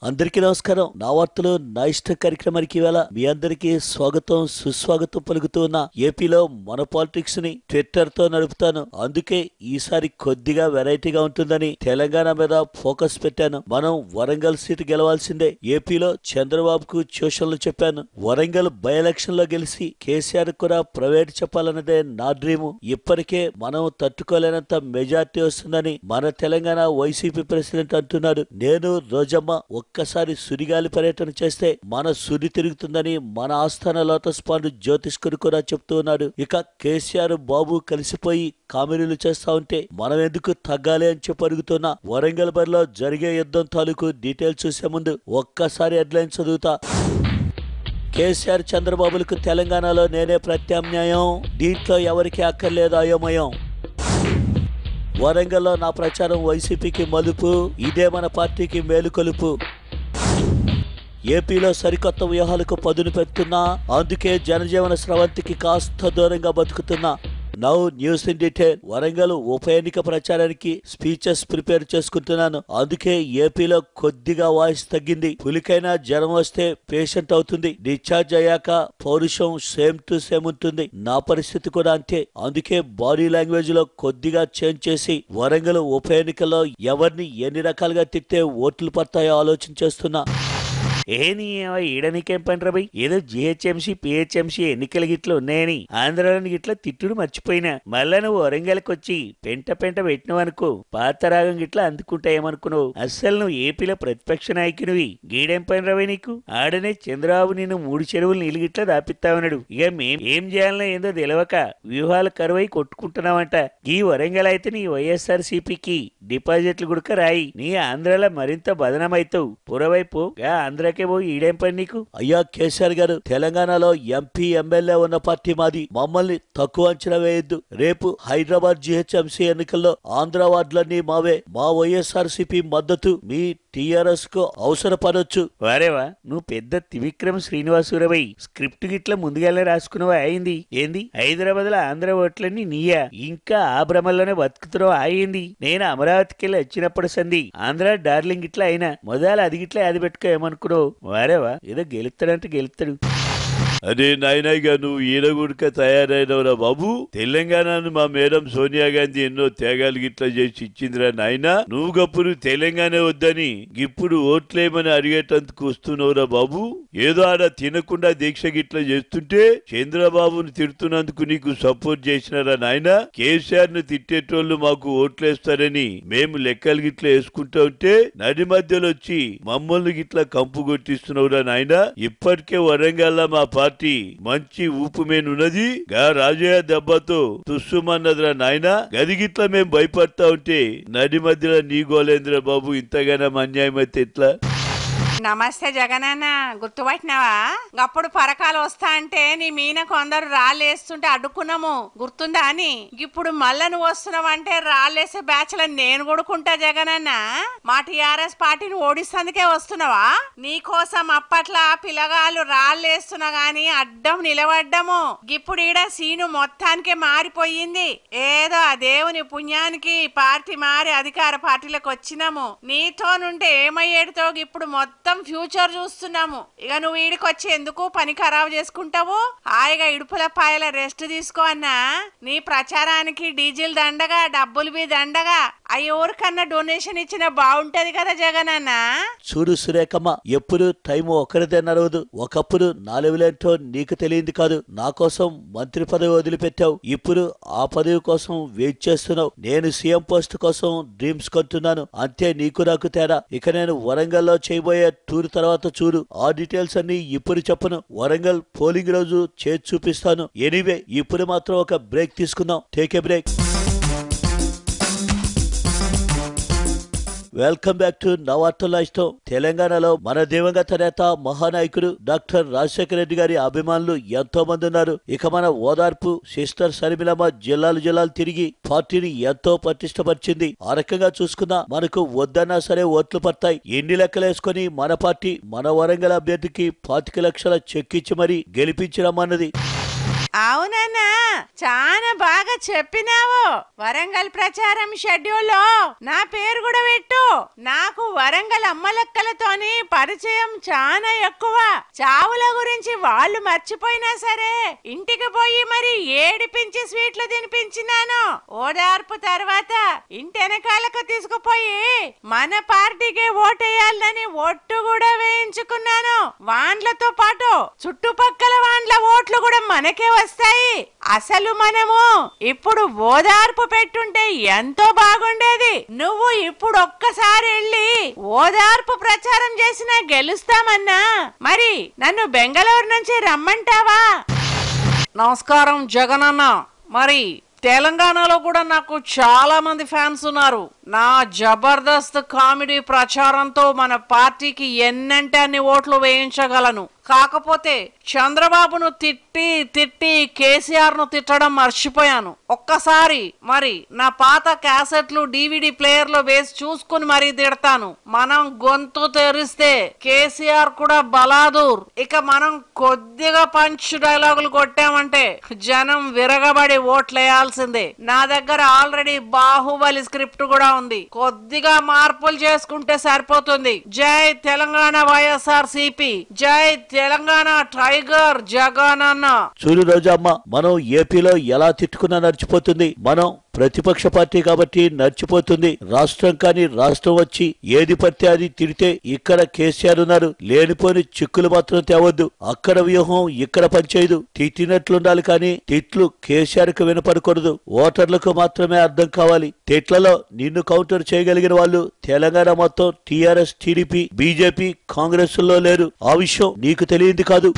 అందరికీ నమస్కారం. నా వార్తలు నా ఇష్ట కార్యక్రమానికి వేళ మీ అందరికీ స్వాగతం సుస్వాగతం పలుకుతూ ఉన్న ఏపీలో మన పాలిటిక్స్ ని ట్విట్టర్ తో నడుపుతాను. అందుకే ఈసారి కొద్దిగా వెరైటీగా ఉంటుందని తెలంగాణ మీద ఫోకస్ పెట్టాను. మనం వరంగల్ సీటు గెలవాల్సిందే. ఏపీలో చంద్రబాబుకు ట్యూషన్లు చెప్పాను. వరంగల్ బై ఎలక్షన్ లో గెలిచి కేసీఆర్ కూడా ప్రైవేట్ చెప్పాలన్నదే నా డ్రీము. ఇప్పటికే మనం తట్టుకోలేనంత మెజార్టీ వస్తుందని మన తెలంగాణ వైసీపీ ప్రెసిడెంట్ అంటున్నాడు. నేను రోజమ్మ ఒక్కసారి సుడిగాలి పర్యటన చేస్తే మన సుడి తిరుగుతుందని మన ఆస్థాన లోటస్ పాండ్ జ్యోతిష్కుడు కూడా చెప్తూ ఉన్నాడు. ఇక కేసీఆర్ బాబు కలిసిపోయి కామెడీలు చేస్తా ఉంటే మనం ఎందుకు తగ్గాలి అని చెప్పి అడుగుతున్నా. వరంగల్ బరిలో జరిగే యుద్ధం తాలూకు డీటెయిల్స్ చూసే ముందు ఒక్కసారి హెడ్లైన్ చదువుతా. కేసీఆర్ చంద్రబాబులకు తెలంగాణలో నేనే ప్రత్యామ్నాయం, దీంట్లో ఎవరికి అక్కర్లేదు అయోమయం. వరంగల్లో నా ప్రచారం వైసీపీకి మలుపు, ఇదే మన పార్టీకి మేలుకొలుపు. ఏపీలో సరికొత్త వ్యూహాలకు పదును పెడుతున్నా, అందుకే జనజీవన స్రవంతికి కాస్త దూరంగా బతుకుతున్నా. Now news in detail. Warangal ఉప ఎన్నిక ప్రచారానికి స్పీచెస్ ప్రిపేర్ చేసుకుంటున్నాను. అందుకే ఏపీలో కొద్దిగా వాయిస్ తగ్గింది. పులికైనా జ్వరం వస్తే పేషెంట్ అవుతుంది. డిశ్చార్జ్ అయ్యాక పౌరుషం సేమ్ టు సేమ్ ఉంటుంది. నా పరిస్థితి కూడా అంతే. అందుకే బాడీ లాంగ్వేజ్ లో కొద్దిగా చేంజ్ చేసి వరంగల్ ఉప ఎన్నికల్లో ఎవరిని ఎన్ని రకాలుగా తిట్టే ఓట్లు పడతాయో ఆలోచించేస్తున్నా. ఈడనికేం పని రబై, ఏదో జిహెచ్ఎంసీ పిహెచ్ఎంసీ ఎన్నికల గిట్ల ఉన్నాయని ఆంధ్రాలోని గిట్ల తిట్టుడు మర్చిపోయినా. మళ్ళా నువ్వు వరంగల్కి వచ్చి పెంట పెట్టినవనుకో పాత రాగం గిట్లా అందుకుంటాయేమనుకున్నావు. అస్సలు నువ్వు ఏపీలో ప్రతిపక్ష నాయకునివి. గీడేం పని రవై నీకు? ఆడనే చంద్రబాబు నిన్ను 3 చెరువులు నీళ్ళు గిట్లా దాపిస్తా ఉన్నాడు. ఇక మేం ఏం చేయాలనో ఏందో తెలియక వ్యూహాలు కరువై కొట్టుకుంటున్నావంట. ఈ వరంగల్ అయితే నీ వైఎస్ఆర్ సిపికి డిపాజిట్లు గుడక రాయి. నీ ఆంధ్రాలో మరింత బదనమైతావు. పురవైపు ఆంధ్ర ఈడేం పని నీకు? అయ్యా కేసీఆర్ గారు, తెలంగాణలో ఎంపీ ఎమ్మెల్యే ఉన్న పార్టీ మాది. మమ్మల్ని తక్కువ అంచనా వేయొద్దు. రేపు హైదరాబాద్ జిహెచ్ఎంసీ ఎన్నికల్లో ఆంధ్ర వార్డులన్నీ మావే. మా వైఎస్ఆర్ సిపి మద్దతు మీ టీఆర్ఎస్ కు అవసరపడొచ్చు. వారేవా, నువ్వు పెద్ద త్రివిక్రమ్ శ్రీనివాసరావు స్క్రిప్ట్ గిట్లా ముందుగానే రాసుకున్నావా? అయింది ఏంది? హైదరాబాద్ లో ఆంధ్ర ఓట్లన్నీ నీయా? ఇంకా ఆ భ్రమల్లోనే బతుకుతున్నావు అయింది. నేను అమరావతికి వెళ్ళి వచ్చినప్పుడు సంది ఆంధ్ర డార్లింగ్ ఇట్లా అయినా మొదలు అది గిట్లా అది పెట్టుకో ఏమనుకున్నావు. వారేవా, ఏదో గెలుస్తాడంటే గెలుస్తాడు. అదే నాయనగా నువ్వు ఈడగుడక తయారైనవరా బాబు. తెలంగాణను మా మేడం సోనియా గాంధీ ఎన్నో త్యాగాలు గిట్లా చేసి ఇచ్చిందిరా నాయన. నువ్వు గప్పుడు తెలంగాణ వద్దని ఇప్పుడు ఓట్లేమని అడిగేటందుకు వస్తున్నావురా బాబు. ఏదో ఆడ తినకుండా దీక్ష గిట్లా చేస్తుంటే చంద్రబాబును తిడుతున్నందుకు నీకు సపోర్ట్ చేసినారా నాయన. కేసీఆర్ ను తిట్టేటోళ్లు మాకు ఓట్లేస్తారని మేము లెక్కలు గిట్లా వేసుకుంటా ఉంటే నడి మధ్యలో వచ్చి మమ్మల్ని గిట్లా కంపు కొట్టిస్తున్నావురా నాయన. ఇప్పటికే వరంగల్ మా పార్టీ మంచి ఊపు మేనున్నది. గా రాజయ్య దెబ్బతో తుస్సుమన్నదిరా నాయన. గదిగిట్లా మేం భయపడతా ఉంటే నడి మధ్యలో నీ గోలేంద్ర బాబు ఇంతగానో అన్యాయం అయితే ఎట్లా? నమస్తే జగనన్న, గుర్తుపట్టినావా? అప్పుడు పరకాలు వస్తా అంటే నీ మీన కొందరు రాళ్ళేస్తుంటే అడ్డుకున్నాము, గుర్తుందా అని? ఇప్పుడు మళ్ళా నువ్వు వస్తున్నావు అంటే రాళ్ళేసే బ్యాచ్ లను నేను కొడుకుంటా జగనన్న. మా టీఆర్ఎస్ పార్టీని ఓడిస్తందుకే వస్తున్నావా? నీకోసం అప్పట్లా పిల్లగాళ్ళు రాళ్ళేస్తున్నా గాని అడ్డం నిలబడ్డము. ఇప్పుడు ఈడ సీను మొత్తానికే మారిపోయింది. ఏదో ఆ దేవుని పుణ్యానికి పార్టీ మారి అధికార పార్టీలకు వచ్చినాము. నీతో నుండి ఏమయ్యేటితో ఇప్పుడు మొత్తం ఫ్యూచర్ చూస్తున్నాము. ఇక నువ్వు ఈడికి వచ్చి ఎందుకు పని ఖరాబు చేసుకుంటావు? హాయిగా ఇడుపుల పాయల రెస్ట్ తీసుకో అన్నా. నీ ప్రచారానికి డీజిల్ దండగా, డబ్బులు బి దండగా. ఎవరికన్నా డొనేషన్ ఇచ్చిన బాగుంటది కదా జగన్ అన్న. చూడు సురేఖమ్మ, ఎప్పుడు టైం ఒకరిదే నడవదు. ఒకప్పుడు నా లెవెలేంటో నీకు తెలియంది కాదు. నా కోసం మంత్రి పదవి వదిలిపెట్టావు. ఇప్పుడు ఆ పదవి కోసం వెయిట్ చేస్తున్నావు. నేను సీఎం పోస్ట్ కోసం డ్రీమ్స్ కొంటున్నాను. అంతే నీకు నాకు తేడా. ఇక నేను వరంగల్లో చేయబోయే టూర్ తర్వాత చూడు. ఆ డీటెయిల్స్ అన్ని ఇప్పుడు చెప్పను. వరంగల్ పోలింగ్ రోజు చేసి చూపిస్తాను. ఎనీవే, ఇప్పుడు మాత్రం ఒక బ్రేక్ తీసుకుందాం. Take a break. Welcome back to నా వార్తల్లో ఇష్టం. తెలంగాణలో మన దివంగత నేత మహానాయకుడు డాక్టర్ రాజశేఖర రెడ్డి గారి అభిమానులు ఎంతో మంది ఉన్నారు. ఇక మన ఓదార్పు సిస్టర్ షర్మిలమ్మ జిల్లాలు తిరిగి పార్టీని ఎంతో పటిష్టపరిచింది. ఆ రకంగా చూసుకున్నా మనకు వద్దన్నా సరే ఓట్లు పడతాయి. ఎన్ని లెక్కలేసుకుని మన పార్టీ మన వరంగల్ అభ్యర్థికి 25 లక్షల చెక్ ఇచ్చి మరీ గెలిపించడమన్నది. అవునన్నా, చాలా బాగా చెప్పినావు. వరంగల్ ప్రచారం షెడ్యూల్ లో నా పేరు కూడా పెట్టు. నాకు వరంగల్ అమ్మలక్కలతోని పరిచయం చాలా ఎక్కువ. చావుల గురించి వాళ్ళు మర్చిపోయినా సరే ఇంటికి పోయి మరి ఏడిపించి స్వీట్లు తినిపించినాను. ఓదార్పు తర్వాత ఇంటి వెనకాలకు తీసుకుపోయి మన పార్టీకి ఓటేయాలని ఒట్టు కూడా వేయించుకున్నాను. వాండ్లతో పాటు చుట్టుపక్కల వాండ్ల ఓట్లు కూడా మనకే వస్తాయి. అసలు మనము ఇప్పుడు ఓదార్పు పెట్టుంటే ఎంతో బాగుండేది. నువ్వు ఇప్పుడు ఒక్కసారి వెళ్ళి ఓదార్పు ప్రచారం చేసినా గెలుస్తామన్నా. మరి నన్ను బెంగళూరు నుంచి రమ్మంటావా? నమస్కారం జగనన్న. మరి తెలంగాణలో కూడా నాకు చాలా మంది ఫ్యాన్స్ ఉన్నారు. నా జబర్దస్త్ కామెడీ ప్రచారంతో మన పార్టీకి ఎన్నంటే అన్ని ఓట్లు వేయించగలను. కాకపోతే చంద్రబాబును తిట్టి కేసీఆర్ ను తిట్టడం మర్చిపోయాను. ఒక్కసారి మరి నా పాత క్యాసెట్లు DVD ప్లేయర్ లో వేసి చూసుకుని మరీ తిడతాను. మనం గొంతు తెరిస్తే కేసీఆర్ కూడా బలాదూర్. ఇక మనం కొద్దిగా పంచ్ డైలాగులు కొట్టామంటే జనం విరగబడి ఓట్లేయాల్సిందే. నా దగ్గర ఆల్రెడీ బాహుబలి స్క్రిప్ట్ కూడా ఉంది. కొద్దిగా మార్పులు చేసుకుంటే సరిపోతుంది. జై తెలంగాణ YSRCP, జై తెలంగాణ టైగర్ జగనన్న. చూడు రోజమ్మ, మనం ఏపీలో ఎలా తిట్టుకున్నా నడిచిపోతుంది. మనం ప్రతిపక్ష పార్టీ కాబట్టి నడిచిపోతుంది. రాష్ట్రం కానీ రాష్ట్రం వచ్చి ఏది పడితే అది తిడితే ఇక్కడ కేసీఆర్ ఉన్నారు. లేనిపోని చిక్కులు మాత్రం తేవద్దు. అక్కడ వ్యూహం ఇక్కడ పనిచేయదు. తిట్టినట్లుండాలి కానీ తిట్లు కేసీఆర్ కు వినపడకూడదు. ఓటర్లకు మాత్రమే అర్థం కావాలి. తిట్లలో నిన్ను కౌంటర్ చేయగలిగిన వాళ్ళు తెలంగాణ మొత్తం TRS, TDP, BJP, కాంగ్రెస్ లో లేరు. ఆ విషయం నీకు తెలియంది కాదు.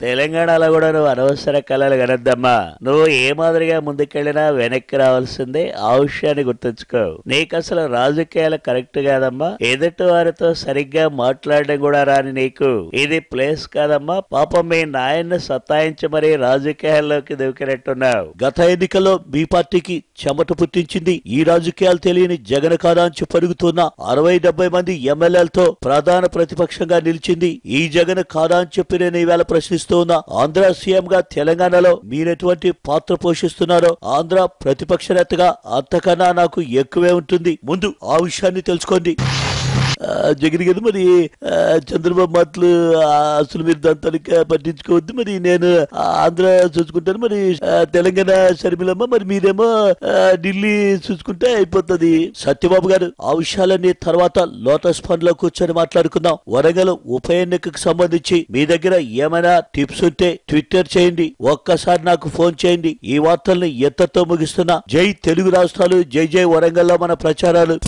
తెలంగాణలో కూడా నువ్వు అనవసర కళలు కనద్దమ్మా. నువ్వు ఏ మాదిరిగా ముందుకెళ్ళినా వెనక్కి రావాల్సిందే. ఆ విషయాన్ని గుర్తుంచుకో. నీకు అసలు రాజకీయాలు కరెక్ట్ కాదమ్మా. ఎదుటి వారితో సరిగ్గా మాట్లాడడం కూడా రాని నీకు ఇది ప్లేస్ కాదమ్మా. పాపం మీ నాయన్ని సతాయించి మరీ రాజకీయాల్లోకి దూకినట్టున్నావు. గత ఎన్నికల్లో మీ పార్టీకి చెమట పుట్టించింది ఈ రాజకీయాలు తెలియని జగన్ కాదాంచి పరుగుతున్న 60-70 మంది ఎమ్మెల్యేలతో ప్రధాన ప్రతిపక్షంగా నిలిచింది ఈ జగన్ కాదాంచి చెప్పిన ప్రశ్నిస్తూ ఉన్న ఆంధ్ర సీఎం గా తెలంగాణలో మీరెటువంటి పాత్ర పోషిస్తున్నారో ఆంధ్ర ప్రతిపక్ష నేతగా అంతకన్నా నాకు ఎక్కువే ఉంటుంది. ముందు ఆ విషయాన్ని తెలుసుకోండి. జగన్ కదా మరి చంద్రబాబు మాటలు అసలు మీరు దాంతో పట్టించుకోవద్దు. మరి నేను ఆంధ్ర చూసుకుంటాను, మరి తెలంగాణ షర్మిలమ్మ, మరి మీరేమో ఢిల్లీ చూసుకుంటే అయిపోతుంది. సత్యబాబు గారు ఆ విషయాలన్నీ తర్వాత లోటస్ ఫండ్ లో కూర్చొని మాట్లాడుకుందాం. వరంగల్ ఉప ఎన్నికకు సంబంధించి మీ దగ్గర ఏమైనా టిప్స్ ఉంటే ట్విట్టర్ చేయండి. ఒక్కసారి నాకు ఫోన్ చేయండి. ఈ వార్తల్ని ఎత్తతో ముగిస్తున్నా. జై తెలుగు రాష్ట్రాలు, జై జై వరంగల్లో మన ప్రచారాలు.